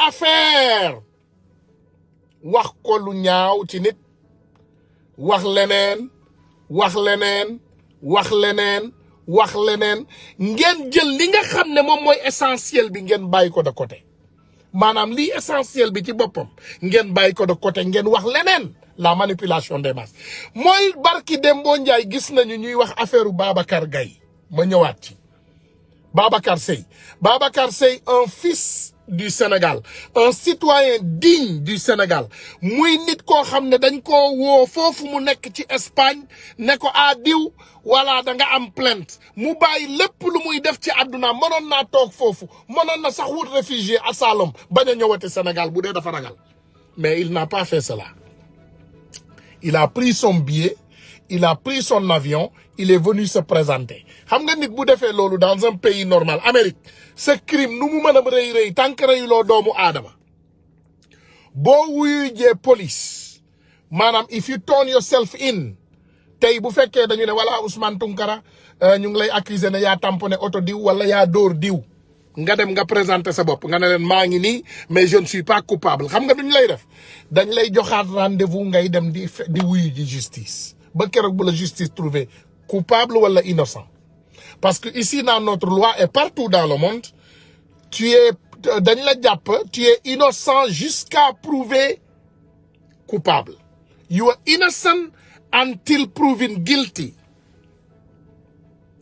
affaire wax ko lu ñaaw ci nit wax leneen wax leneen wax leneen wax leneen ngeen jël li nga xam ne moom mooy essentiel bi ngeen bàyyi ko de côté maanaam lii essentiel bi ci boppam ngeen bàyyi ko de côté ngeen wax leneen la manipulation des masses mooy barki Dembo Ndiaye gis nañu ñuy wax affaire u Babacar Gaye ma ñëwaat ci Babacar Seye un fils du Sénégal un citoyen digne du Sénégal muy nit koo xam ne dañ ko woo foofu mu nekk ci Espagne ne ko a diw wala da nga am plainte mu bàyyi lépp lu muy def ci àdduna mënoon naa toog foofu mënoon na sax wut réfugié asylum bañ a ñëwati Sénégal bu dee dafa ragal mais il n'a pas fait cela. Il a pris son billet, il a pris son avion, il est venu se présenter. Xam nga nit bu defee loolu dans un pays normal Amérique ce crime nu mu mën a rëy tant que rëyuloo doomu aadama boo wuyu jee police maanaam if you turn yourself in tey bu fekkee dañu ne wala Ousmane Tounkara ñu ngi lay accuser ne yaa tamponné oto diw wala yaa dóor diw nga dem nga présenter sa bopp nga ne leen maa ngi nii mais je ne suis pas coupable xam nga duñ lay def dañ lay joxaat rendez-vous ngay dem di wuyu ji justice ba keroog bu la justice trouvé coupable wala innocent parce que ici dans notre loi et partout dans le monde dañ la jàpp tu es innocent jusqu'à prouver coupable you are innocent until proven guilty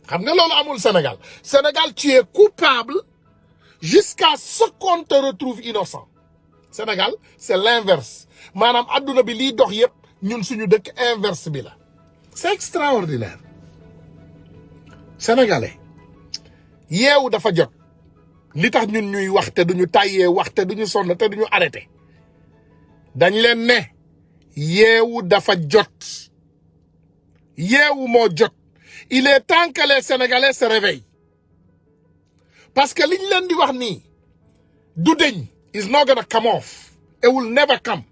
xam nga loolu amul Sénégal tu es coupable jusqu'à ce qu'on te retrouve innocent Sénégal c'est l'inverse maanaam adduna bi liy dox yëpp ñun suñu dëkk inverse bi la c'est extraordinaire sénégalais yeewu dafa jot li tax ñun ñuy wax te duñu tàyyee wax te duñu sonn te duñu arrêté dañ leen ne yeewu dafa jot yeewu moo jot il est temps que les Sénégalais se réveillent parce que liñ leen di wax nii du deñ is not gonna come off it will never come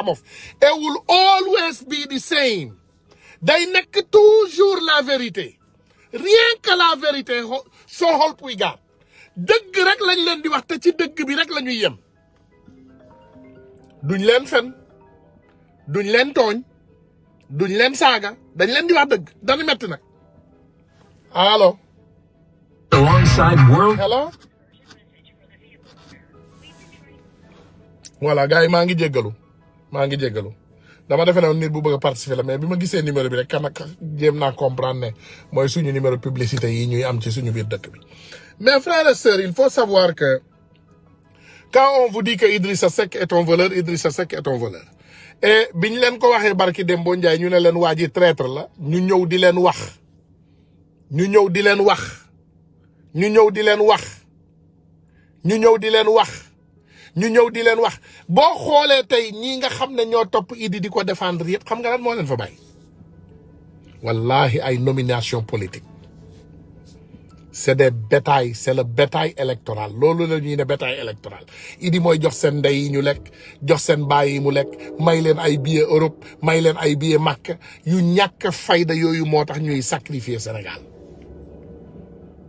off it will always be the same day nekk toujours la vérité rien que la vérité so help we God dëgg rek lañ leen di wax te ci dëgg bi rek la ñuy yem duñ leen fen duñ leen tooñ duñ leen saaga dañ leen di wax dëgg dañu metti nag allo hello voilà gars yi maa ngi jéggalu dama defe ne nit bu bëgg a participer la mais bi ma gisee numéro bi rek kan ak jéem naa comprendre ne mooy suñu numéro publicité yi ñuy am ci suñu biir dëkk bi mais frères et sœurs il faut savoir que quand on vous dit que Idrissa Seck est un voleur Idrissa Seck est un voleur et biñ leen ko waxee barki Dembo Ndiaye ñu ne leen waa ji traître la ñu ñëw di leen wax boo xoolee tey ñii nga xam ne ñoo topp Idi di ko défendre yëpp xam nga lan moo leen fa bàyyi wallahi ay nomination politique c'est le bétail électoral loolu la ñuy ne bétail électoral Idi mooy jox seen ndey yi ñu lekk jox seen baay yi mu lekk may leen ay billet Europe may leen ay billet Makka yu ñàkk fayda yooyu moo tax ñuy sacrifier Sénégal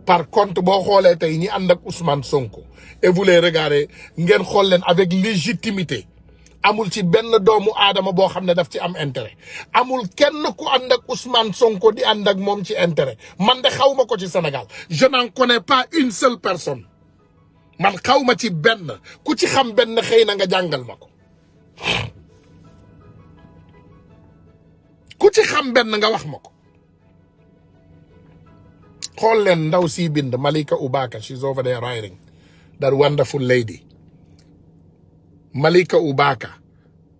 par contre boo xoolee tey ñi ànd ak Ousmane Sonko et vous les regardez ngeen xool leen avec légitimité amul ci benn doomu aadama boo xam ne daf ci am intérêt amul kenn ku ànd ak Ousmane Sonko di ànd ak moom ci intérêt man de xaw ma ko ci Sénégal je n'en connais pas une seule personne man xaw ma ci benn ku ci xam benn xëy na nga jàngal ma ko ku ci xam benn nga wax ma ko xool leen ndaw si bind Malika Ubaka she's over there writing that wonderful lady Malika Ubaka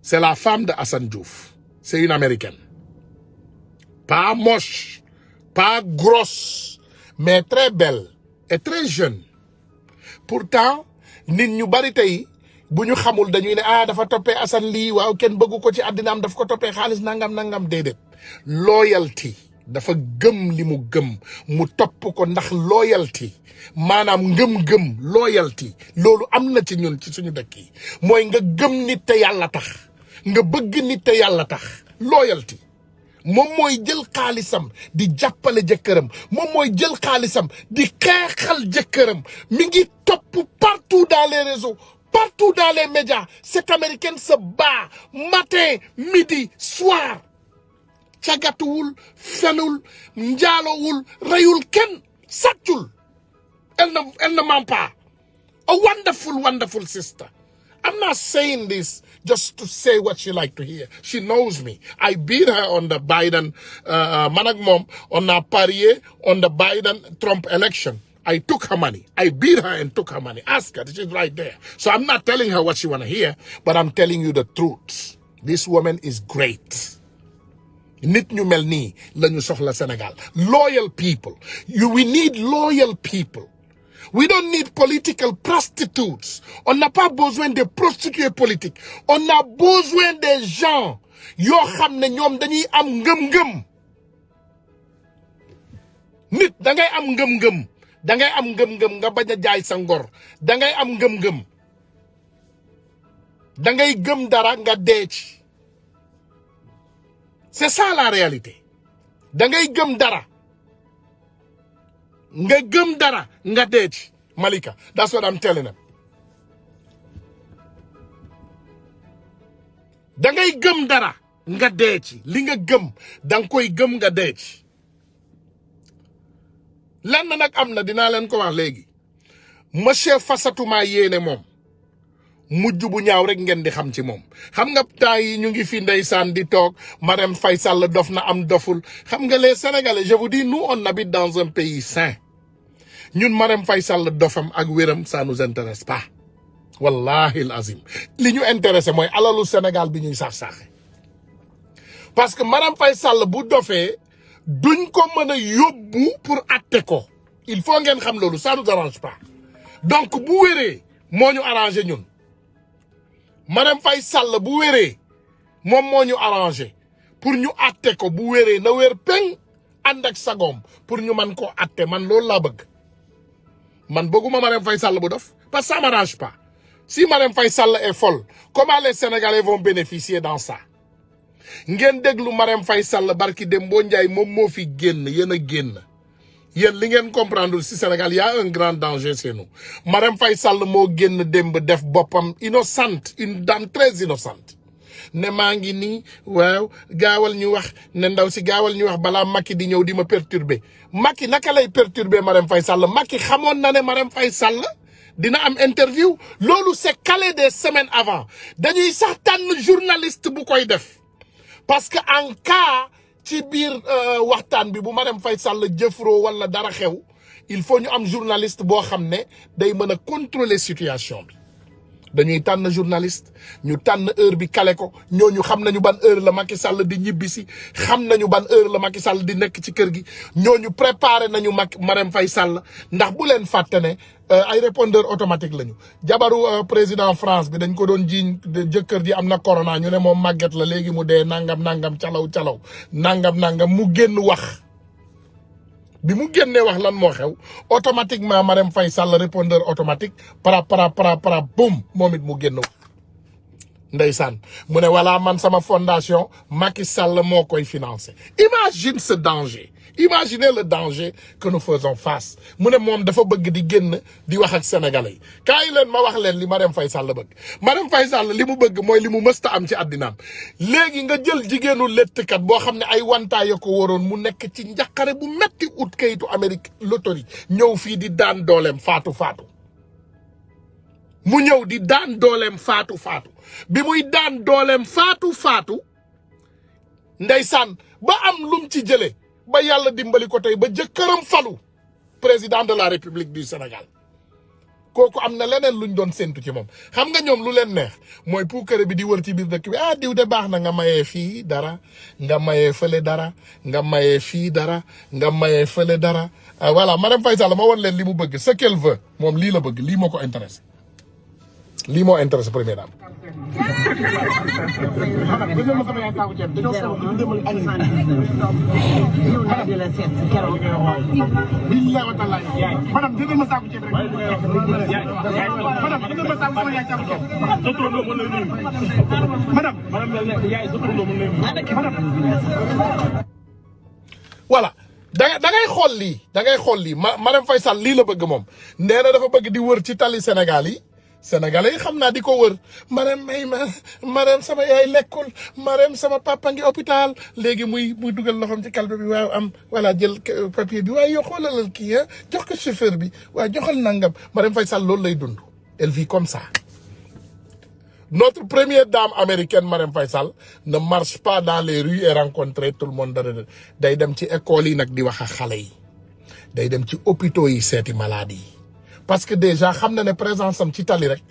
c'est la femme de Assane Diouf c'est une américaine pas moche pas grosse mais très belle et très jeune pourtant nit ñu bari tey bu ñu xamul dañuy ne dafa toppee Assane lii waaw kenn bëggu ko ci àddinaam daf ko toppee xaalis nangam déedéet loyalty dafa gëm li mu gëm mu topp ko ndax loyalty maanaam ngëm-ngëm loyalty loolu am na ci ñun ci suñu dëkk yi mooy nga gëm nit te yàlla tax nga bëgg nit te yàlla tax loyalty moom mooy jël xaalisam di jàppale jëkkëram moom mooy jël xaalisam di xeexal jëkkëram mi ngi topp partout dans les réseaux Partout dans les médias, cette Américaine se bat matin, midi, soir. Cagatuwul, fenul, njaalowul, reyul ken, sàccul. Elle ne ment pas. A wonderful, wonderful sister. I'm not saying this just to say what she like to hear. She knows me. I beat her on the Biden, Manak Mom, on a parier on the Biden-Trump election. I took her money. I beat her and took her money. Ask her. She's right there. So I'm not telling her what she want to hear, but I'm telling you the truth. This woman is great. Nit ñu mel nii la ñu soxla Sénégal. Loyal people. We need loyal people. We don't need political prostitutes. On n'a pas besoin de prostituées politiques. On a besoin des gens yoo xam ne ñoom dañuy am ngëm-ngëm. Nit da ngay am ngëm-ngëm. Da ngay am ngëm-ngëm nga bañ a jaay sa ngor. Da ngay am ngëm-ngëm. Da ngay gëm dara nga dee ci. C'est ça la réalité. Da ngay gëm dara. Nga gëm dara nga dee ci. Malika, that's what I'm telling them. Da ngay gëm dara nga dee ci. Li nga gëm da nga koy gëm nga dee ci. Lan nag am na dinaa leen ko wax léegi. Monsieur Fassatouma yéene moom mujj bu ñaaw rek ngeen di xam ci moom. Xam nga temps yi ñu ngi fi ndeysaan di toog Marème Faye Sall dof na am doful. Xam nga les Sénégalais, je vous dis, nous on habite dans un pays sain. Ñun Marème Faye Sall dofam ak wéram ça nous intéresse pas. Wallahi al-azim. Li ñu intéressé mooy alalu Sénégal bi ñuy sax-saxe. Parce que Marème Faye Sall bu dofee duñ ko mën a yóbbu pour atte ko. Il faut ngeen xam loolu, ça nous arrange pas. Donc bu wéree moo ñu arrangé ñun. Marème Faye Sall bu wéree moom moo ñu arrangé pour ñu atte ko bu wéree na wér peng ànd ak sagoom pour ñu man ko atte. Man loolu laa bëgg. Man bëgguma Marème Faye Sall bu dof parce que ça m'arrange pas. Si Marème Faye Sall est folle, comment les Sénégalais vont bénéficier dans ça? Ngeen déglu Marème Faye Sall barki Dembo Ndiaye moom moo fi génn yéen a génn. Yéen li ngeen comprendre si Sénégal y a un grand danger chez nous. Marème Faye Sall moo génn démb def boppam innocente, une dame très innocente. Ne maa ngi nii waaw gaawal ñu wax ne ndaw si gaawal ñu wax balaa Macky di ñëw di ma perturber. Macky naka lay perturber Marème Faye Sall? Macky xamoon na ne Marème Faye Sall dina am interview. Loolu c'est calé des semaines avant. Dañuy sax tànn journaliste bu koy def. Parce que en cas ci biir waxtaan bi bu Marème Faye Sall jëfroo wala dara xew, il faut ñu am journaliste boo xam ne day mën a contrôler situation bi. Dañuy tànn journaliste ñu tànn heure bi kale ko ñooñu xam nañu ban heure la Macky Sall di ñibbisi, xam nañu ban heure la Macky Sall di nekk ci kër gi, ñooñu préparé nañu Marème Faye Sall ndax bu leen fàtte ne ay répondeur automatique lañu. Jabaru président France bi dañ ko doon jiiñ jëkkër ji am na corona ñu ne moom màgget la léegi mu dee nangam nangam calaw nangam mu génn wax. Bi mu génnee wax lan moo xew automatiquement Marème Faye Sall répondeur automatique para boum moom it mu génn wax. Ndeysaan mu ne voilà man sama fondation Macky Sall moo koy financé. Imagine ce danger. Imaginez le danger que nous faisons face. Mu ne moom dafa bëgg di génn di wax ak sénégalais yi. Kaay leen ma wax leen li Marème Faye Sall bëgg. Marème Faye Sall li mu bëgg mooy li mu mësta am ci àddinaam. Léegi nga jël jigéenu lettkat boo xam ne ay wantaay ko waroon mu nekk ci njaqare bu metti ut kayitu Amérique loterie ñëw fii di daan dooleem faatu. Mu ñëw di daan dooleem faatu. Bi muy daan dooleem faatu. Ndeysaan ba am lum ci jële ba yàlla dimbali ko tey ba jëkkëram falu président de la République du Sénégal. Kooku am na leneen luñ doon séntu ci moom. Xam nga ñoom lu leen neex mooy puukare bi di wër ci biir dëkk bi diw de baax na nga mayee fii dara nga mayee fële dara nga mayee fii dara nga mayee fële dara. Voilà Marème Faye Sall ma wan leen li mu bëgg ce qu'elle veut moom lii la bëgg lii moo ko intéressé. Lii moo intéressé première dame. Voilà. da ngay xool lii Marème Faye Sall lii la bëgg moom nee na dafa bëgg di wër ci tali Sénégal yi sénégalais yi xam naa di ko wër Marème may ma Marème sama yaay lekkul Marème sama papa ngi hôpital léegi muy dugal loxoom ci kalpe bi waaw am voilà jël papier bi waaye yow xoolalal kii jox ko chauffeur bi waaw joxal nangam Marème Faye Sall loolu lay dund elle vit comme ça. Notre première dame américaine Marème Faye Sall ne marche pas dans les rues et rencontrer tout le monde day dem ci école yi nag di wax ak xale yi day dem ci hôpitaux yi seeti malade yi parce que déjà xam na ne présence am ci tali rek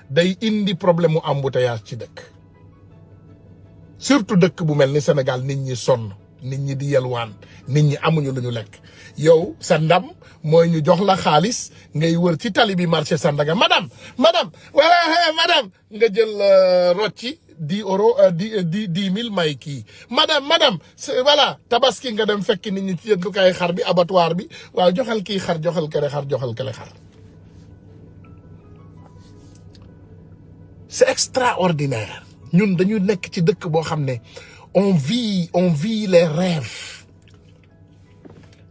day indi problème mu embouteillage ci dëkk surtout dëkk bu mel ni Sénégal nit ñi sonn nit ñi di yelwaan nit ñi amuñu lu ñu lekk yow sa ndam mooy ñu jox la xaalis ngay wër ci tali bi marché Sandaga madame voilà madame nga jël rocci 10 euros 10 000 may kii madame voilà tabaski nga dem fekk nit ñi ci jëndukaay xar bi abattoir bi waaw joxal kii xar joxal kele xar joxal kele xar. C'est extraordinaire ñun dañu nekk ci dëkk boo xam ne on vit les rêves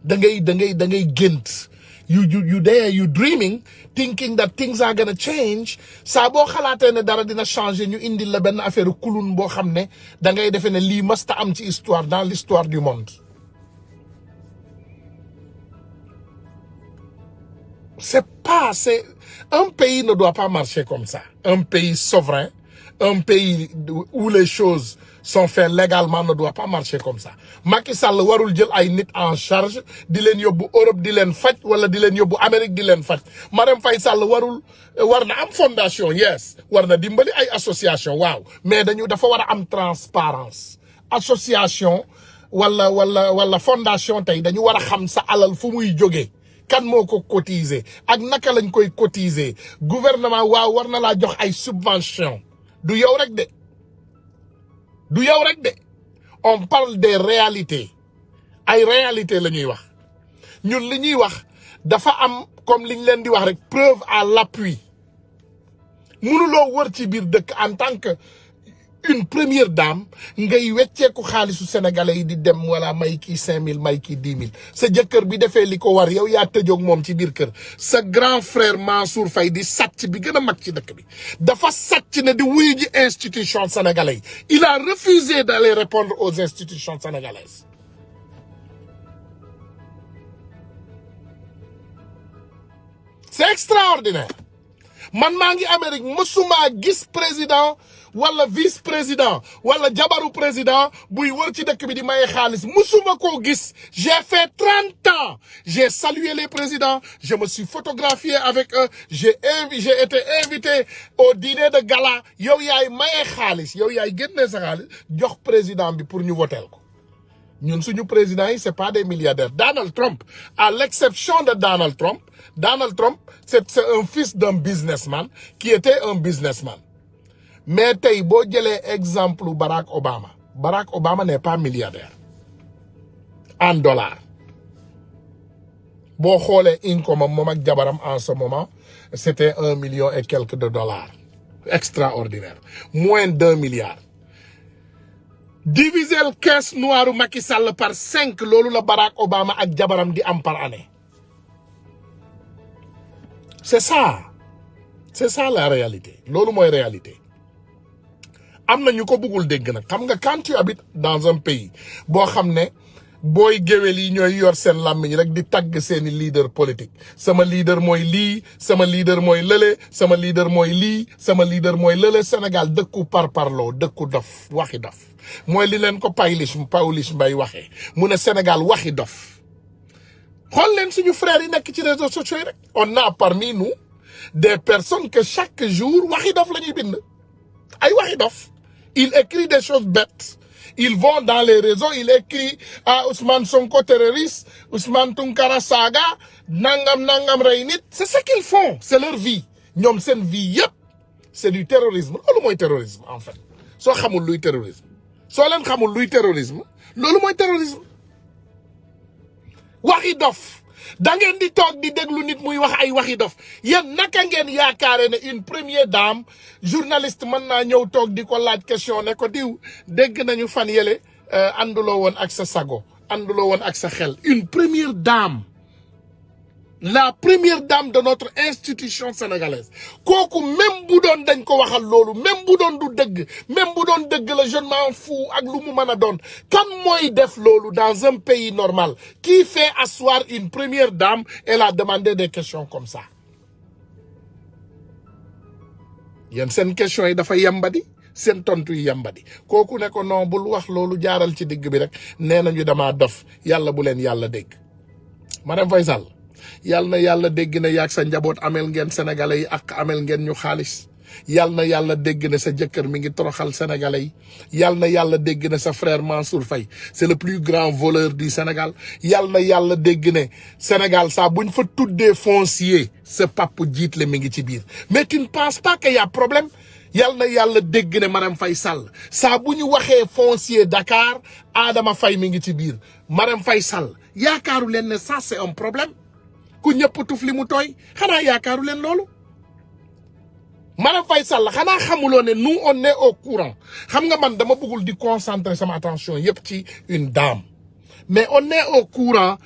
da ngay gént you dreaming thinking that things are gonna change saa boo xalaatee ne dara dina changer ñu indil la benn affaire kulun boo xam ne da ngay defee ne lii masta am ci histoire dans l'histoire du monde. C'est un pays ne doit pas marcher comme ça. Un pays souverain, un pays où les choses sont faites légalement ne doit pas marcher comme ça. Macky Sall warul jël ay nit en charge di leen yóbbu Europe di leen faj wala di leen yóbbu Amérique di leen faj Marème Faye Sall war na am fondation yes war na dimbali ay association waaw mais dafa war a am transparence association wala fondation tey dañu war a xam sa alal fu muy jógee. Kan moo ko cotiser ak naka lañ koy cotiser gouvernement waaw war na laa jox ay subvention du yow rek de on parle des réalités ay réalités la ñuy wax ñun li ñuy wax dafa am comme liñ leen di wax rek preuve à l'appui mënuloo wër ci biir dëkk en tant que une première dame ngay wecceeku xaalisu sénégalais yi di dem wala may kii 5000 may kii 10 000 sa jëkkër bi defee li ko war yow yaa tëjoog moom ci biir kër sa grand frère Mansour Faye di sàcc bi gën a mag ci dëkk bi dafa sàcc ne di wuyu ji institution sénégalais yi il a refusé d'aller répondre aux institutions sénégalaises. C'est extraordinaire man maa ngi Amérique mësuma gis président wala vice-président wala jabaru président buy wër ci dëkk bi di maye xaalis musuma koo gis. J'ai fait 30 ans j'ai salué les présidents je me suis photographié avec eux j'ai été invité au dîner de gala yow yaay maye xaalis yow yaay génne sa xaalis jox président bi pour ñu voter ko. ñun suñu président yi c'est pas des milliardaires. Donald Trump à l'exception de Donald Trump c'est un fils d'un businessman qui était un businessman. Mais tey boo jëlee exemple Barack Obama n'est pas milliardaire en dollars boo xoolee income moom ak jabaram en ce moment c'était 1 million et quelques de dollars extraordinaire moins d'1 milliard. Diviser le caisse noire Macky Sall par 5 loolu la Barack Obama ak jabaram di am par année. C'est ça la réalité loolu mooy réalité. am na ñu ko bëggul dégg nag xam nga quand tu habites dans un pays boo xam ne booy géwél yi ñooy yor seen làmmiñ rek di tagg seeni leader politique sama leader mooy lii sama leader mooy lële sama leader mooy lii sama leader mooy lële Sénégal dëkku parparloo dëkku dof waxi dof mooy li leen ko Pawlish Mbaye waxee mu ne Sénégal waxi dof. xool leen suñu frères yi nekk ci réseaux sociaux yi rek on a parmi nous des personnes que chaque jour waxi dof la ñuy bind ay waxi dof. Il écrit des choses bêtes. Ils vont dans les réseaux, il écrit à Ousmane Sonko terroriste, Ousmane Tounkara saga, nangam rey nit. C'est ce qu'ils font, c'est leur vie. ñoom seen vie yëpp c'est du terrorisme loolu mooy terrorisme en fait soo xamul luy terrorisme soo leen xamul luy terrorisme loolu mooy terrorisme. waxi dof da ngeen di toog di déglu nit muy wax ay waxi dof yéen naka ngeen yaakaare ne une première dame journaliste mën naa ñëw toog di ko laaj question ne ko diw dégg nañu fan yële ànduloo woon ak sa sago ànduloo woon ak sa xel. Une première dame la première dame de notre institution sénégalaise kooku même bu doon dañ ko waxal loolu même bu doon du dëgg même bu doon dëgg la je m'en fous ak lu mu mën a doon kan mooy def loolu dans un pays normal qui fait asseoir une première dame et la demander des questions comme ça yéen seen question yi dafa yembadi seen tontu yi yembadi kooku ne ko non bul wax loolu jaaral ci digg bi rek nee nañu damaa dof yàlla bu leen yàlla dégg Marième Faye Sall yàlla na yàlla dégg na yaag sa njaboot amel ngeen sénégalais yi ak amel ngeen ñu xaalis yàlla na yàlla dégg na sa jëkkër mi ngi toroxal sénégalais yi yàlla na yàlla dégg na sa frère Mansour Faye c'est le plus grand voleur du Sénégal yàlla na yàlla dégg ne Sénégal saa buñ fa tuddee foncier sa papu jiitle mi ngi ci biir mais tu ne penses pas qu'il y a problème yàlla na yàlla dégg ne Marième Faye Sall saa bu ñu waxee foncier Dakar Adama Faye mi ngi ci biir Marième Faye Sall yaakaaru leen ne ça c'est un problème ku ñëpp tuf li mu tooy xanaa yaakaaru leen loolu Marième Faye Sall xanaa xamuloo ne nous on est au courant xam nga man dama bëggul di concentrer sama attention yëpp ci une dame mais on est au courant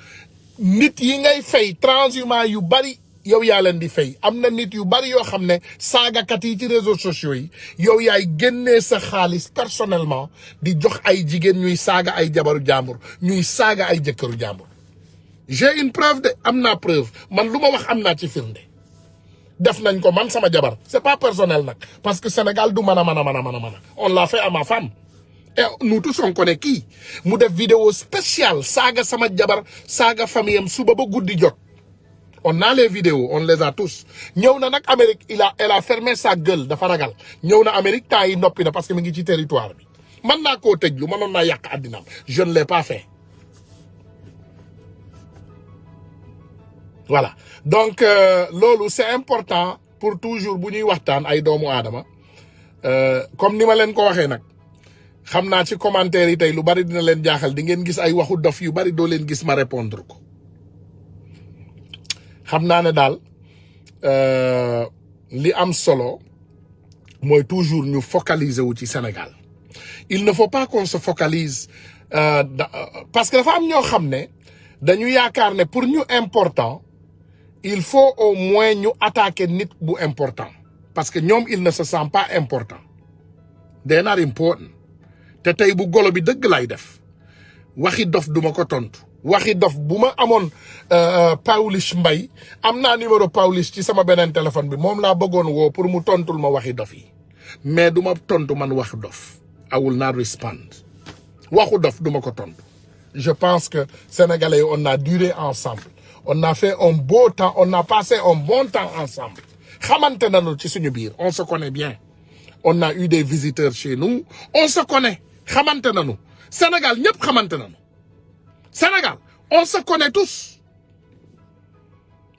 nit yi ngay fay transhumant yu bari yow yaa leen di fay am na nit yu bari yoo xam ne saagakat yi ci réseaux sociaux yi yow yaay génnee sa xaalis personnellement di jox ay jigéen ñuy saaga ay jabaru jàmbur ñuy saaga ay jëkkëru jàmbur j'ai une preuve de am naa preuve man lu ma wax am naa ci firnde def nañ ko man sama jabar c'est pas personnel nag parce que Sénégal du mën a on l'a fait à ma femme et nous tous on connaît kii mu def vidéo spéciale saaga sama jabar saaga famille am suba ba guddi jot on a les vidéos on les a tous ñëw na nag Amérique elle a fermé sa gueule dafa ragal ñëw na Amérique temps yi noppi na parce que mi ngi ci territoire bi man naa koo tëjlu mënoon naa yàq àddinaam je ne l'ai pas fait voilà donc loolu c'est important pour toujours bu ñuy waxtaan ay doomu aadama comme ni ma leen ko waxee nag xam naa ci commentaire yi tey lu bari dina leen jaaxal di ngeen gis ay waxu dof yu bari doo leen gis ma répondre ko xam naa ne daal li am solo mooy toujours ñu focaliser wu ci Sénégal il ne faut pas qu'on se focalise parce que dafa am ñoo xam ne dañu yaakaar ne pour ñu important il faut au moins ñu attaquer nit bu important parce que ñoom il ne se sent pas important they not important te tey bu golo bi dëgg lay def waxi dof duma ko tontu waxi dof bu ma amoon Pawlish Mbaye am naa numéro Pawlish ci sama beneen téléphone bi moom laa bëggoon woo pour mu tontul ma waxi dof yi mais du ma tontu man waxi dof I will not respond waxu dof duma ko tontu je pense que Sénégalais on a duré ensemble on a fait un beau temps on a passé un bon temps ensemble xamante nañu ci suñu biir on se connaît bien on a eu des visiteurs chez nous on se connaît xamante nañu Sénégal ñëpp xamante nañu Sénégal on se connaît tous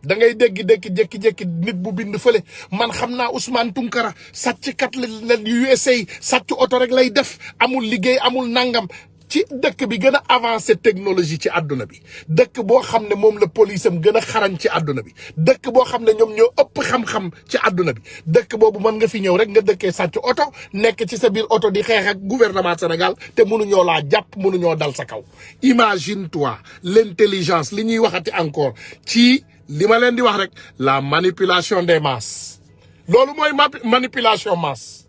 da ngay dégg jékki-jékki nit bu bind fële man xam naa Ousmane Tounkara sàcckat la USA sàcc oto rek lay def amul liggéey amul nangam ci dëkk bi gën a avancé technologie ci àdduna bi dëkk boo xam ne moom la police am gën a xarañ ci àdduna bi dëkk boo xam ne ñoom ñoo ëpp xam-xam ci àdduna bi dëkk boobu mën nga fi ñëw rek nga dëkkee sàcc oto nekk ci sa biir oto di xeex ak gouvernement Sénégal te mënuñoo laa jàpp mënuñoo dal sa kaw imagine toi l'intelligence li ñuy waxati encore ci li ma leen di wax rek la manipulation des masses loolu mooy manipulation masse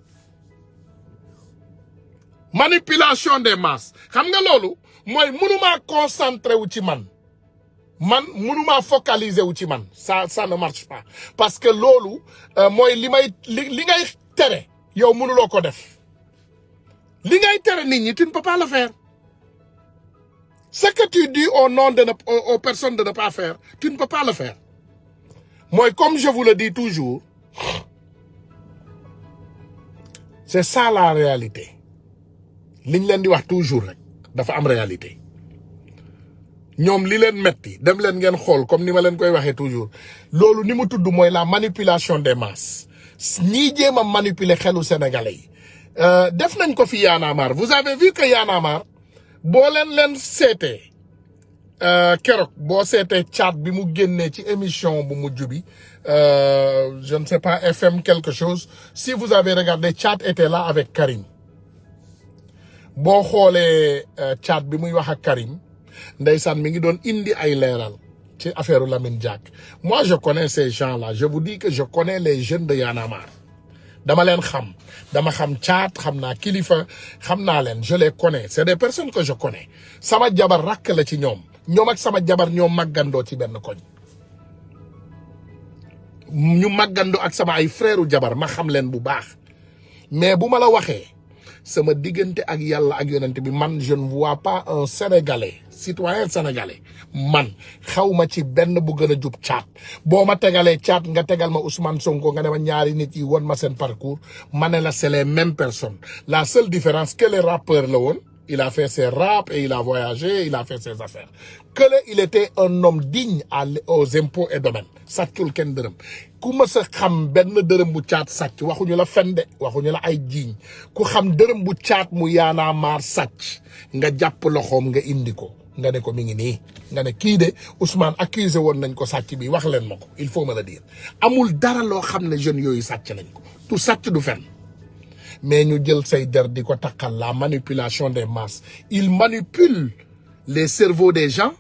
manipulation des masses xam nga loolu mooy mënumaa concentré wu ci man mënumaa focaliser wu ci man ça ne marche pas parce que loolu mooy li ngay tere yow mënuloo ko def li ngay tere nit ñi tu ne peux pas le faire ce que tu dis au nom aux personnes de ne pas faire tu ne peux pas le faire mooy comme je vous le dis toujours c'est ça la réalité liñ leen di wax toujours rek dafa am réalité ñoom li leen metti dem leen ngeen xool comme ni ma leen koy waxee toujours loolu ni mu tudd mooy la manipulation des masses ñii jéem a manipuler xelu sénégalais yi def nañ ko fi Y'en a marre vous avez vu que Y'en a marre boo leen seetee keroog boo seetee chat bi mu génnee ci émission bu mujj bi je ne sais pas FM quelque chose si vous avez regardé chat était là avec Karim boo xoolee chat bi muy wax ak Karim ndeysaan mi ngi doon indi ay leeral ci affaire Lamine Diack. Moi je connais ces gens-là, je vous dis que je connais les jeunes de Y'en a marre. Dama leen xam, dama xam Thiat, xam naa Kilifeu, xam naa leen, je les connais, c'est des personnes que je connais. Sama jabar rakk la ci ñoom, ñoom ak sama jabar ñoo màggandoo ci benn koñ. Ñu màggandoo ak sama ay frère u jabar ma xam leen bu baax. Mais bu ma la waxee sama diggante ak yàlla ak yonent bi man je ne vois pas un sénégalais citoyen sénégalais man xawma ci benn bu gën a jub Thiat boo ma tegalee Thiat nga tegal ma Ousmane Sonko nga ne ma ñaari nit yi won ma seen parcours ma ne la c'est les mêmes personnes. La seule différence que le rappeur la woon il a fait ses rap et il a voyagé il a fait ses affaires que il était un homme digne aux impôts et domaines sàccul kenn dërëm ku ma sa xam benn dërëm bu Thiat sàcc waxuñu la fen de waxuñu la ay jiiñ ku xam dërëm bu Thiat mu Y'en a marre sàcc nga jàpp loxoom nga indi ko nga ne ko mi ngi nii nga ne kii de Ousmane accusé woon nañ ko sàcc bi wax leen ma ko il faut me le dire amul dara loo xam ne jeunes yooyu sàcc nañ ko tu sàcc du fen mais ñu jël say der di ko takkal la manipulation des masses il manipule les cerveaux des gens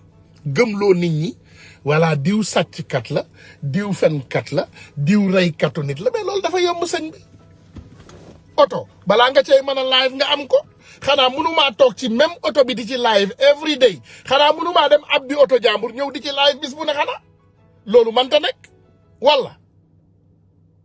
gëmloo nit ñi voilà diw sàcckat la diw fenkat la diw reykatu nit la mais loolu dafa yomb sëñ bi oto balaa nga cay mën a live nga am ko xanaa mënumaa toog ci même oto bi di ci live every day xanaa mënumaa dem ab bi oto jàmbur ñëw di ci live bis bu ne xanaa loolu mënta nekk wala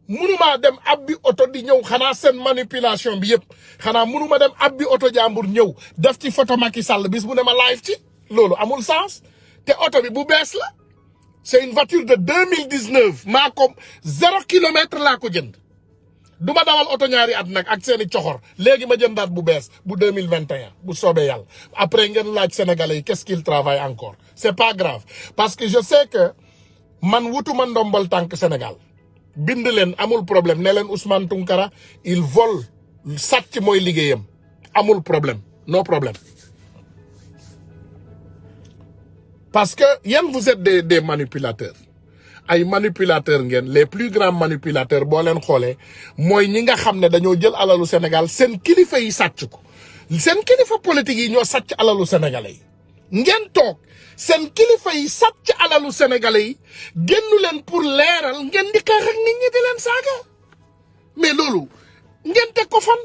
mënumaa dem ab bi oto di ñëw xanaa seen manipulation bi yëpp xanaa mënuma dem ab bi oto jàmbur ñëw def ci photo Macky Sall bis bu ne ma live ci loolu amul sens te oto bi bu bees la c'est une voiture de 2019 maa ko 0 kilomètre laa ko jënd du ma dawal oto ñaari at nag ak seeni coxor léegi ma jëndaat bu bees bu 2021 bu soobee yàlla après ngeen laaj sénégalais yi qu'est-ce qu'ils travaillent encore c'est pas grave parce que je sais que man wutuma ndombal tànk Sénégal bind leen amul problème ne leen Ousmane Tounkara il vole sàcc mooy liggéeyam amul problème no problème parce que yéen vous êtes des manipulateurs ay manipulateurs ngeen les plus grands manipulateurs boo leen xoolee mooy ñi nga xam ne dañoo jël alalu Sénégal seen kilifa yi sàcc ko seen kilifa politique yi ñoo sàcc alalu sénégalais yi ngeen toog seen kilifa yi sàcc alalu sénégalais yi génnu leen pour leeral ngeen di xeex ak nit ñi di leen saaga mais loolu ngeen teg ko fan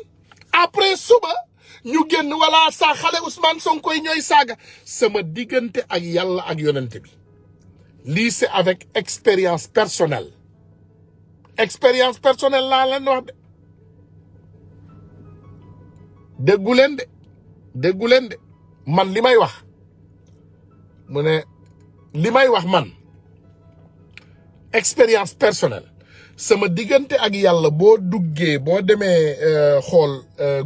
après suba ñu génn wala sa xale Ousmane Sonko yi ñooy saaga sama diggante ak yàlla ak yonente bi lii c'est avec expérience personnelle laa leen wax de déggu leen de man li may wax mu ne li may wax man expérience personnelle sama diggante ak yàlla boo duggee boo demee xool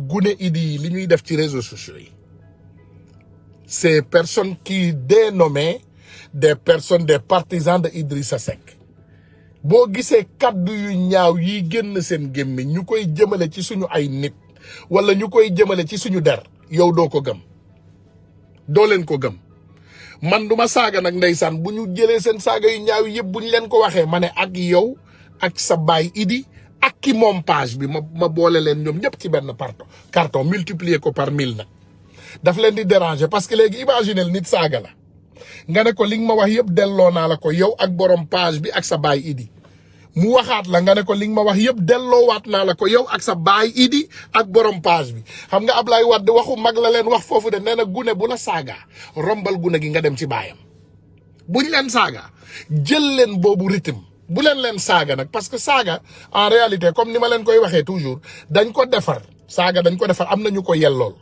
gune idi li ñuy def ci réseaux sociaux yi ces personnes qui dénommaient des personnes des partisans de Idrissa Seck boo gisee kaddu yu ñaaw yi génn seen gémmiñ ñu koy jëmale ci suñu ay nit wala ñu koy jëmale ci suñu der yow doo ko gëm doo leen ko gëm man du ma saaga nag ndeysaan bu ñu jëlee seen saaga yu ñaaw yëpp bu ñu leen ko waxee ma ne ak yow ak sa baay Idi ak ki moom page bi ma boole leen ñoom ñëpp ci benn carton multiplier ko par 1000 nag daf leen di déranger parce que léegi imaginel nit saaga la nga ne ko li nga ma wax yëpp delloo naa la ko yow ak borom page bi ak sa baay Idi mu waxaat la nga ne ko li nga ma wax yëpp delloowaat naa la ko yow ak sa baay Idi ak borom page bi xam nga Ablaye Wade waxu mag la leen wax foofu de nee na gune bu la saaga rombal gune gi nga dem ci baayam buñ leen saaga jël leen boobu rythme bu leen saaga nag parce que saaga en réalité comme ni ma leen koy waxee toujours dañ ko defar saaga dañ ko defar am na ñu ko yellool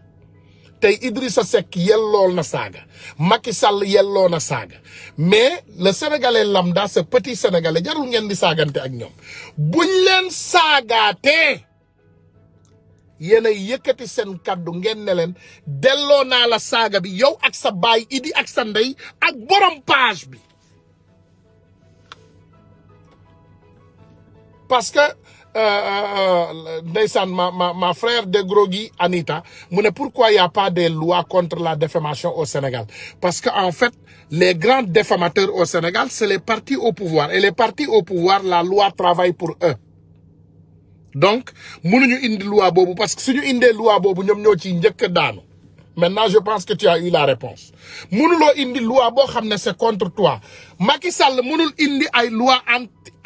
tey Idrissa Seck yellool na saaga Macky Sall yelloo na saaga mais le sénégalais lambda ce petit sénégalais jarul ngeen di saagante ak ñoom buñ leen saagaatee yéen a yëkkati seen kaddu ngeen ne leen delloo naa la saaga bi yow ak sa baay Idi ak sa ndey ak borom page bi parce que ndeysaan ma frère de Grogui Anita mu ne pourquoi il y a pas de loi contre la diffamation au Sénégal parce que en fait les grands diffamateurs au Sénégal c'est les partis au pouvoir et les partis au pouvoir la loi travaille pour eux donc mënuñu indi loi boobu parce que suñu indee loi boobu ñoom ñoo ciy njëkk daanu Maintenant, je pense que tu as eu la réponse. Mënuloo indi loi boo xam ne c'est contre toi. Macky Sall mënul indi ay loi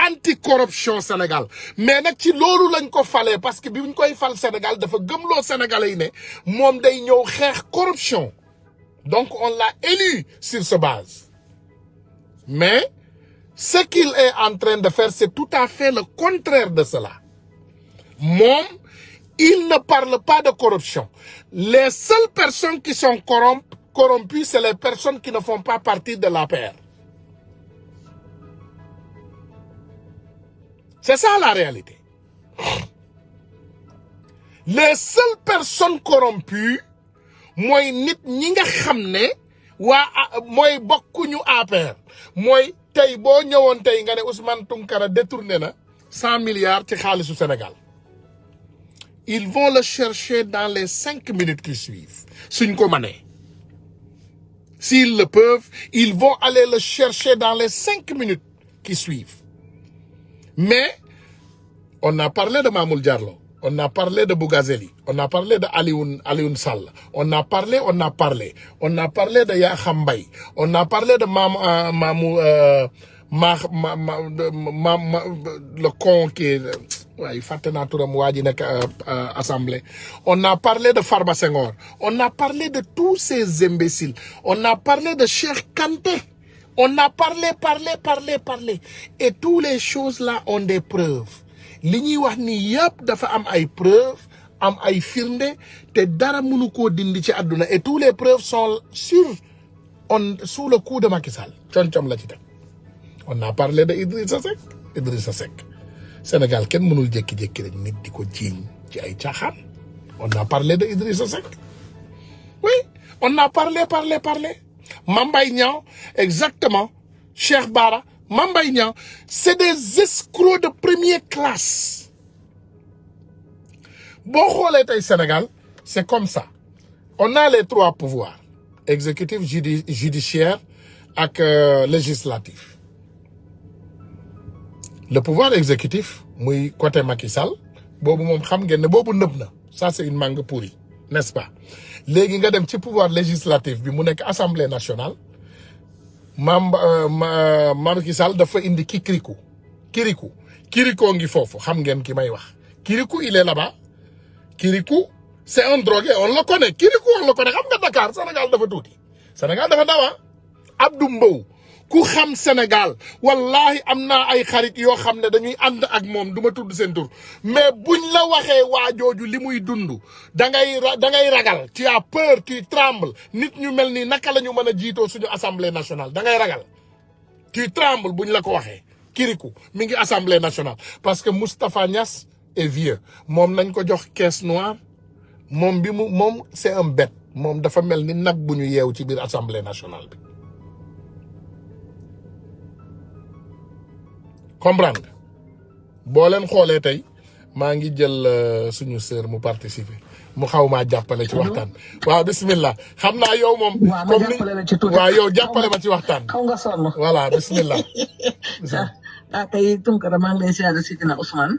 anti-corruption Sénégal. Mais nag ci loolu lañ ko falee parce que bi ñu koy fal Sénégal dafa gëmloo Sénégalais yi ne moom day ñëw xeex corruption. Donc, on l'a élu sur ce base. Mais ce qu'il est en train de faire, c'est tout à fait le contraire de cela. Moom, il ne parle pas de corruption. Les seules personnes qui sont corrompues, c'est les personnes qui ne font pas partie de l'APR. C'est ça la réalité. Les seules personnes corrompues, mooy nit ñi nga xam ne mooy bokkuñu APR mooy tey boo ñëwoon tey nga ne Ousmane Tounkara détourné na 100 milliards ci xaalisu Sénégal. Ils vont le chercher dans les 5 minutes qui suivent. Suñ ko mënee. S'ils le peuvent, ils vont aller le chercher dans les 5 minutes qui suivent. Mais, on a parlé de Mamoul Diallo, on a parlé de Bougazeli, on a parlé de Alioune Sall, on a parlé de Yakham Mbaye, on a parlé de le con qui est... Ouais, assemblée. On a parlé de Farba Senghor. On a parlé de tous ces imbéciles. On a parlé de Cheikh Kanté. On a parlé. Et toutes les choses là ont des preuves. Li ñuy wax ni yépp dafa am ay preuves, am ay firnde, te dara mënu ko dindi ci àdduna. Et toutes les preuves sont sous le coup de Macky Sall. Concom la ci teg. On a parlé de Idrissa Seck. Sénégal kenn mënul jékki-jékki rek nit di ko jiiñ ci ay caaxaan. On a parlé de Idrissa Seck. Oui, on a parlé. Mame Mbaye Niang, exactement. Cheikh Bara, Mame Mbaye Niang, c'est des escrocs de première classe. Boo xoolee tey Sénégal, c'est comme ça. On a les 3 pouvoirs. Exécutif, judiciaire ak législatif. Le pouvoir exécutif, muy côté Macky Sall, boobu moom xam ngeen ne boobu nëb na. Ça, c'est une mangue pourrie, n'est-ce pas? Léegi nga dem ci pouvoir législatif bi mu nekk Assemblée nationale. Macky Sall dafa indi Kirikou ngi foofu xam ngeen ki may wax. Kirikou, il est là-bas. Kirikou, c'est un drogué, on le connaît. Kirikou, on le connaît. Xam nga Dakar, Sénégal dafa tuuti. Sénégal dafa dawa. Abdou Mbow. Ku xam Sénégal wallahi am naa ay xarit yoo xam ne dañuy ànd ak moom du ma tudd seen tur mais buñ la waxee waa jooju li muy dund da ngay ragal tu as peur tu trembles nit ñu mel ni naka la ñu mën a jiitoo suñu assemblée nationale da ngay ragal tu trembles buñ la ko waxee. Kirikou mi ngi assemblée nationale parce que Moustapha Niass est vieux moom nañ ko jox caisse noire moom c'est un bête moom dafa mel ni nag bu ñu yeew ci biir assemblée nationale bi. comprendre boo leen xoolee tey maa ngi jël suñu sœur mu participer mu xaw maa jàppale ci waxtaan. waaw bismillah xam naa yow moom. comme ni waaw yow jàppale ma ci waxtaan. xaw nga sonn. voilà bismillah. kay Tounkara maa ngi lay ziar Sidina Ousmane.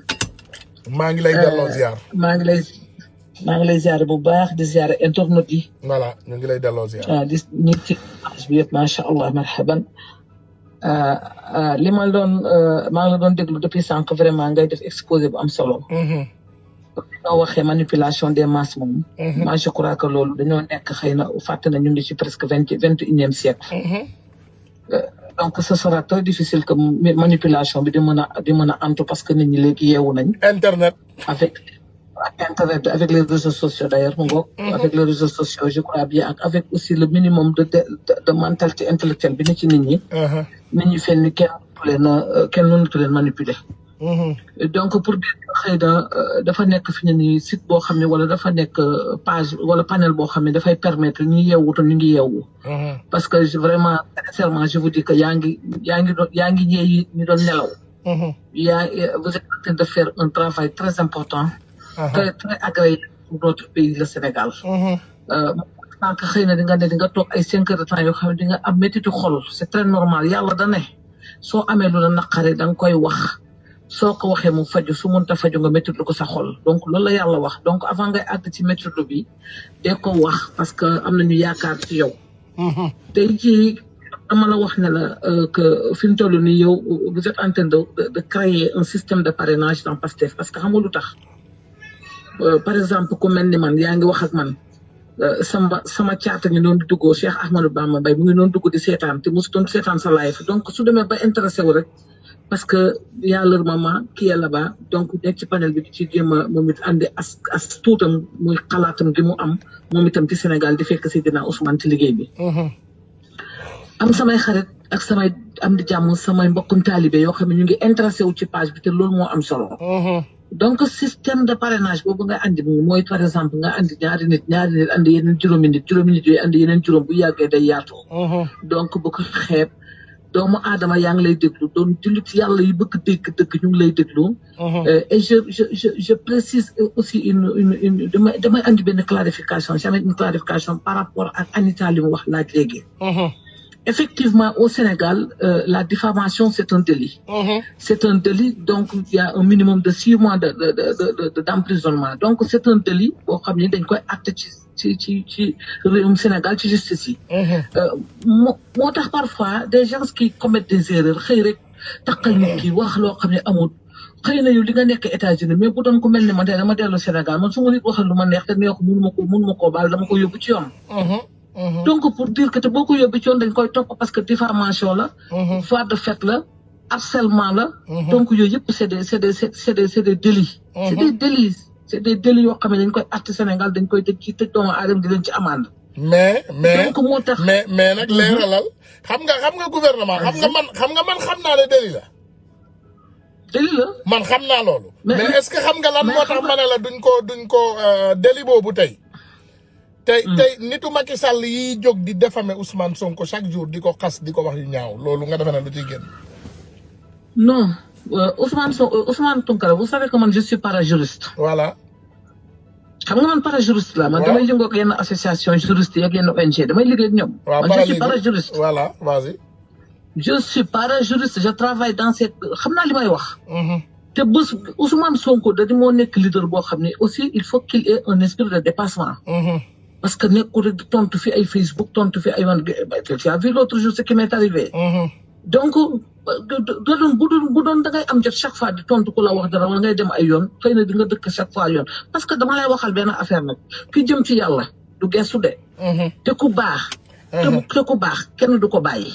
maa ngi lay delloo ziar. maa ngi lay ziar bu baax di ziar internet yi. voilà ñu ngi lay delloo ziar. di nit ci bi yëpp macha allah marhaban. li ma maa ngi la doon déglu depuis sànq vraiment ngay def exposé bu am solo. ñoo waxee manipulation des masses moom. moi je crois que loolu dañoo nekk xëy na fàtte na ñu ngi ci presque 21e siècle. Donc ce sera très difficile que manipulation bi di mën a antu parce que nit ñi léegi yeewu nañ. Internet. avec les réseaux sociaux d'ailleurs mu ngoog. avec les réseaux sociaux je crois bien avec aussi le minimum de mentalité intellectuelle bi ni ci nit ñi. nit ñi fenn kenn mënatu leen manipuler. donc pour dire xëy na dafa nekk fi ñu ni site boo xam ne wala dafa nekk page wala panel boo xam ne dafay permettre ñu yeewutu ñu ngi yeewu. parce que vraiment sincèrement je vous dis que yaa ngi ñeeyi ñu doon nelaw. vous êtes en train de faire un travail très important. très très agréable pour notre pays le Sénégal. tant que xëy na di nga toog ay 5 heures de temps yoo xam ne di nga am méttitu xol c'est très normal yàlla da ne soo amee lu la naqare da nga koy wax soo ko waxee mu faju su mënta faju nga métti lu ko sa xol donc loolu la yàlla wax donc avant ngay àgg ci métti bi dee ko wax parce que am nañu yaakaar ci yow. tey jii dama la wax ne la que fi mu toll nii yow vous êtes en train de créer un système de parrainage dans Pastef parce que xam nga lu tax par exemple ku mel ni man yaa ngi wax ak man sama caata ngi doon duggoo Cheikh Ahmadou Bamba Mbaye mu ngi doon dugg di seetaan te mosu doon seetaan sa live donc su demee ba intéressé wu rek parce que y a leur maman qui est là-bas donc nekk ci panel bi di ci jéem a moom it andi as tuutam muy xalaatam gi mu am moom itam ci Sénégal di fekk Seydina Ousmane ci liggéey bi. am samay xarit ak samay am di jàmm samay mbokkum taalibe yoo xam ne ñu ngi intéressé wu ci page bi te loolu moo am solo. donc système de parrainage boobu nga andi mooy par exemple nga andi ñaari nit andi yeneen juróomi nit yooyu andi yeneen juróom bu yàggee day yaatu. donc bu ko xeeb doomu aadama yaa ngi lay déglu doon jullit yàlla yi bëgg dégg dëgg ñu ngi lay déglu. et je précise aussi une damay andi benn clarification jamais une clarification par rapport ak Anita li mu wax laaj léegi. Effectivement, au Sénégal, la diffamation, c'est un délit. C'est un délit, donc il y a un minimum de 6 mois d'emprisonnement. Donc c'est un délit, boo xam ne dañ koy acte ci réewum Sénégal ci justice yi. moo tax parfois des gens qui commettent des erreurs xëy rek takkal nit ki wax loo xam ne amul xëy na yow li nga nekk États-Unis mais bu doon ko mel ni man dama dellu Sénégal man su ma nit waxal lu ma neex te neexu mënuma koo baal dama ko yóbbu ci yoon. donc pour dire que te boo ko yóbbu ci yoon dañ koy topp parce que diffamation la. voie de fait la harcèlement la. donc yooyu yëpp c'est des délits. C'est des délits yoo xam ne dañ koy àtte Sénégal dañ koy tëj ci tëj doomu aadama di leen ci amende. mais donc moo tax mais nag leeralal xam nga gouvernement xam nga man xam naa ne délit la. délit la man xam naa loolu. mais est-ce que xam nga lan moo tax ma ne la duñ ko délit boobu tey. tey nitu Macky Sall yi jóg di diffamer Ousmane Sonko chaque jour di ko xas di ko wax yu ñaaw loolu nga defe ne lu ciy génn. non Ousmane Tounkara vous savez que man je suis parajuriste. voilà. xam nga man parajuriste la man damay yëngoo ak yenn association juriste yi ak yenn ONG damay liggéey ak ñoom. waaw man je suis parajuriste. voilà vas-y. je suis parajuriste je travaille dans cette xam naa li may wax. te bés Ousmane Sonko da di moo nekk leader boo xam ne aussi il faut qu'il ait un esprit de dépassement. parce que nekkul rek di tontu fi ay Facebook tontu fi ay tu as vu l'autre jour ce qui m'est arrivé. donc bu doon da ngay am jot chaque fois di tontu ku la wax dara wala ngay dem ay yoon xëy na di nga dëkk chaque fois yoon parce que dama lay waxal benn affaire nag ki jëm ci yàlla du gestu de. te ku baax. te ku baax kenn du ko bàyyi.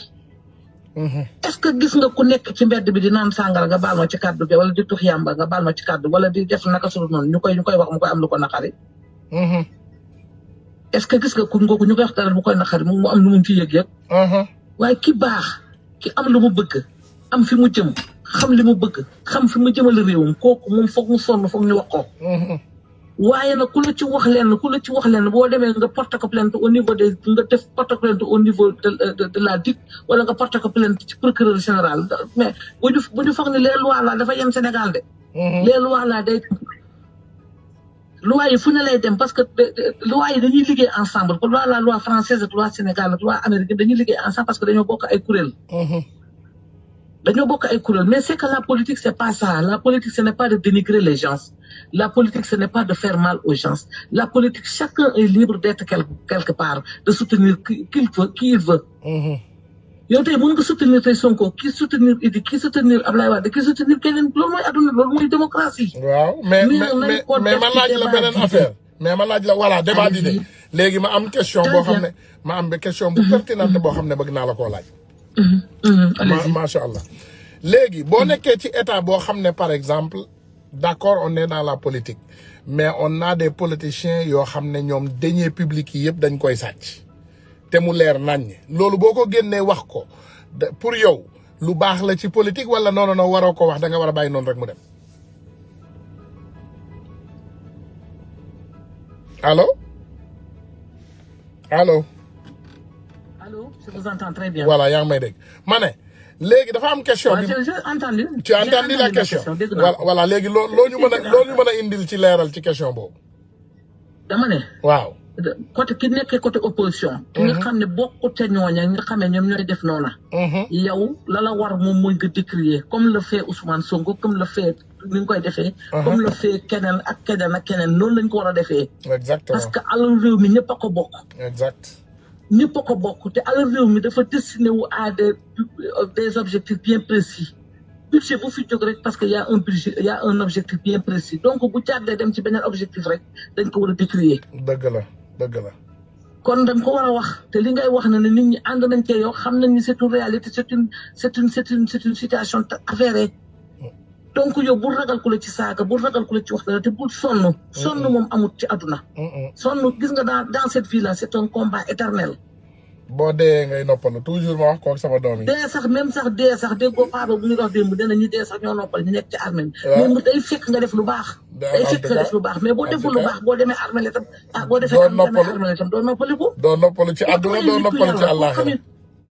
est-ce que gis nga ku nekk ci mbedd bi di naan sàngara nga baal ma ci kàddu gi wala di tux yàmba nga baal ma ci kàddu wala di def naka su noonu ñu koy wax mu koy am lu ko naqari. est-ce que gis nga ku ngoogu ñu koy wax dara mu koy naqari mu am lu mu ci yëg. waaye ki baax ki am lu mu bëgg am fi mu jëm xam li mu bëgg xam fi mu jëmale réewum kooku moom foog mu sonn foog ñu wax ko. waaye nag ku la ci wax leen boo demee nga porte ko plainte au niveau nga def porte ko plainte au niveau de la DIC wala nga porte ko plainte ci procureur général mais bu ñu foog ne les lois là dafa yem Sénégal de. les lois là day. loi yi fu ne lay dem parce que loi yi dañuy liggéey ensemble que la loi française ak loi Sénégal ak loi américaine dañuy liggéey ensemble parce que dañoo bokk ay kuréel. Mais c'est que la politique c'est pas ça. La politique ce n'est pas de dénigrer les gens. La politique ce n'est pas de faire mal aux gens. La politique chacun est libre d'être quelque part, de soutenir qui il veut. yow tey mën nga soutenir tey Sonko kii soutenir Idi kii soutenir Ablaye Wade kii soutenir keneen loolu mooy adduna loolu mooy démocratie. waaw mais ma laaj la beneen affaire. mais ma laaj la voilà débat d'idée léegi ma am question boo xam ne ma am question bu pertinente boo xam ne bëgg naa la koo laaj. macha allah léegi boo nekkee ci état boo xam ne par exemple d'accord on est dans la politique mais on a des politiciens yoo xam ne ñoom deniers publics yi yëpp dañ koy sàcc. te mu leer naññ loolu boo ko génnee wax ko pour yow lu baax la ci politique wala non waroo ko wax da nga war a bàyyi noonu rek mu dem allo. Je vous entends très bien. voilà yaa ngi may dégg ma ne léegi dafa am question bi j'ai entendu. tu as entendu la question voilà léegi loo ñu mën a indil ci leeral ci question boobu. dama ne. waaw. côté ki nekkee côté opposition. ki nga xam ne bokku te ñooña nga xam ne ñoom ñooy def noona. yow la war moom mooy nga décrier comme le fait Ousmane Sonko comme le fait ni nga koy defee. comme le fait keneen ak keneen noonu lañ ko war a defee. exactement parce que alal réew mi ñëpp a ko bokk. exact. ñëpp a ko bokk te alal réew mi dafa destiné wu à des objectifs bien précis. budget bu fi jóg rek parce que y a un budget y a un objectif bien précis donc bu jàddee dem ci beneen objectif rek dañ ko war a décrier. dëgg la. kon dañ ko war a wax te li ngay wax ne nit ñi ànd nañ cee yow xam nañ ni c'est une réalité c'est une situation avérée. donc yow bul ragal ku la ci saaga bul ragal ku la ci wax dara te bul sonn. sonn moom amut ci àdduna. sonn gis nga dans cette vie là c'est un combat éternel. boo dee ngay noppalu toujours ma wax ko ak sama doom yi. dee sax même sax dee sax déggoo Pape bu ñu wax démb dana ñi dee sax ñoo noppal ñu nekk ci armée bi. mais day fekk nga def lu baax. day fekk nga def lu baax mais boo deful lu baax boo demee armée itam. boo defee armée itam doo noppaliku. doo noppalu ci àdduna doo noppalu ci àllaaxira.